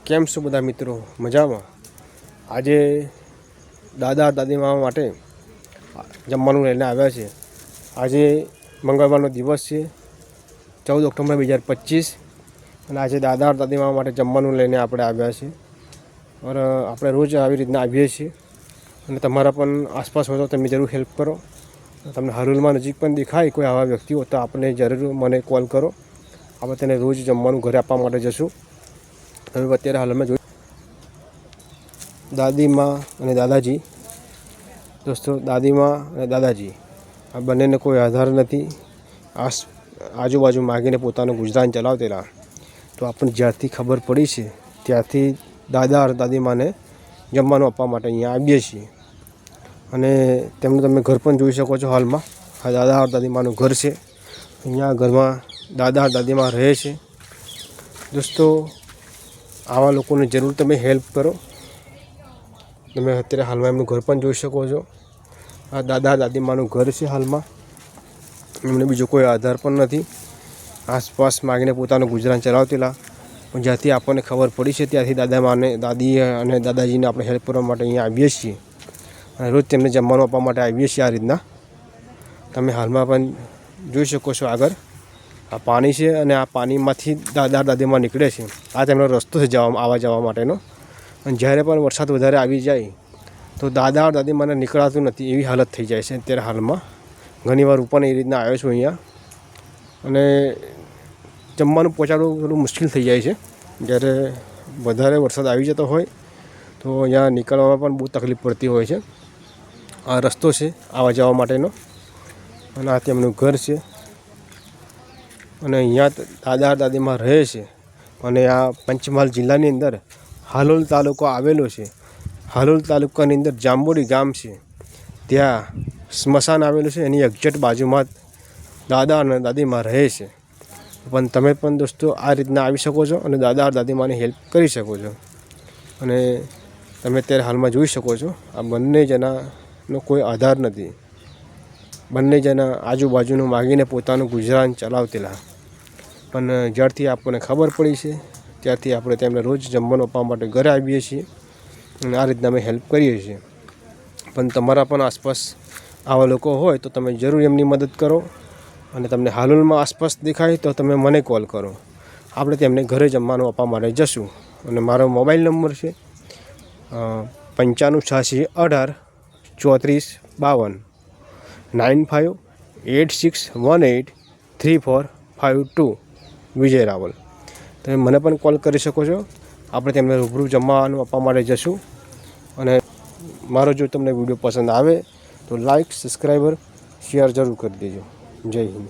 કેમ છો બધા મિત્રો? મજામાં? આજે દાદા દાદીમા માટે જમવાનું લઈને આવ્યા છે. આજે મંગળવારનો દિવસ છે, 14 ઓક્ટોબર 2025, અને આજે દાદા દાદીમા માટે જમવાનું લઈને આપણે આવ્યા છીએ. અને આપણે રોજ આવી રીતના આવીએ છીએ, અને તમારા પણ આસપાસ હોય તો તમે જરૂર હેલ્પ કરો. તમને હરોલમાં નજીક પણ દેખાય કોઈ આવા વ્યક્તિઓ તો આપણે જરૂર મને કોલ કરો. આપણે તેને રોજ જમવાનું ઘરે આપવા માટે જશું. હવે અત્યારે હાલમાં જોઈ દાદીમા અને દાદાજી, દોસ્તો, દાદીમા અને દાદાજી આ બંનેને કોઈ આધાર નથી. આજુબાજુ માગીને પોતાનું ગુજરાન ચલાવતેલા. તો આપણને જ્યારથી ખબર પડી છે ત્યારથી દાદા અને દાદીમાને જમવાનું આપવા માટે અહીંયા આવીએ છીએ. અને તેમનું તમે ઘર પણ જોઈ શકો છો. હાલમાં આ દાદા દાદીમાનું ઘર છે. અહીંયા ઘરમાં દાદા દાદીમા રહે છે. દોસ્તો, આવા લોકોને જરૂર તમે હેલ્પ કરો. તમે અત્યારે હાલમાં એમનું ઘર પણ જોઈ શકો છો. આ દાદા દાદીમાનું ઘર છે. હાલમાં એમને બીજો કોઈ આધાર પણ નથી. આસપાસ માગીને પોતાનું ગુજરાન ચલાવતેલા. પણ જ્યાંથી આપણને ખબર પડી છે ત્યાંથી દાદી અને દાદાજીને આપણે હેલ્પ કરવા માટે અહીંયા આવીએ છીએ. અને રોજ તેમને જમવાનું આપવા માટે આવીએ છીએ. આ રીતના તમે હાલમાં પણ જોઈ શકો છો. આગળ આ પાણી છે, અને આ પાણીમાંથી દાદા દાદીમાં નીકળે છે. આ તેમનો રસ્તો છે આવવા જવા માટેનો. અને જ્યારે પણ વરસાદ વધારે આવી જાય તો દાદા દાદીમાને નીકળાતું નથી, એવી હાલત થઈ જાય છે અત્યારે હાલમાં. ઘણીવાર હું પણ એ રીતના આવ્યો છું અહીંયા, અને જમવાનું પહોંચાડવું થોડું મુશ્કેલ થઈ જાય છે. જ્યારે વધારે વરસાદ આવી જતો હોય તો અહીંયા નીકળવામાં પણ બહુ તકલીફ પડતી હોય છે. આ રસ્તો છે આવવા જવા માટેનો, અને આ તેમનું ઘર છે. અને અહીંયા દાદા દાદીમાં રહે છે. અને આ પંચમહાલ જિલ્લાની અંદર હાલોલ તાલુકો આવેલો છે. હાલોલ તાલુકાની અંદર જાંબોડી ગામ છે, ત્યાં સ્મશાન આવેલું છે. એની એક્ઝેક્ટ બાજુમાં દાદા અને દાદીમાં રહે છે. પણ તમે પણ દોસ્તો આ રીતના આવી શકો છો અને દાદા દાદીમાની હેલ્પ કરી શકો છો. અને તમે અત્યારે હાલમાં જોઈ શકો છો આ બંને જણાનો કોઈ આધાર નથી. બંને જણા આજુબાજુનું માગીને પોતાનું ગુજરાન ચલાવતેલા. પણ જ્યારથી આપણને ખબર પડી છે ત્યારથી આપણે તેમને રોજ જમવાનું આપવા માટે ઘરે આવીએ છીએ, અને આ રીતના અમે હેલ્પ કરીએ છીએ. પણ તમારા પણ આસપાસ આવા લોકો હોય તો તમે જરૂર એમની મદદ કરો. અને તમને હાલોલમાં આસપાસ દેખાય તો તમે મને કોલ કરો. આપણે તેમને ઘરે જમવાનું આપવા માટે જશું. અને મારો મોબાઈલ નંબર છે 958618 3452 9586183452 વિજય રાવલ. તમે મને પણ કોલ કરી શકો છો. આપણે તેમને રૂબરૂ જમવાનું આપવા માટે જશું. અને મારો જો તમને વિડીયો પસંદ આવે તો લાઈક, સબસ્ક્રાઈબર, શેર જરૂર કરી દેજો. જય હિન્દ.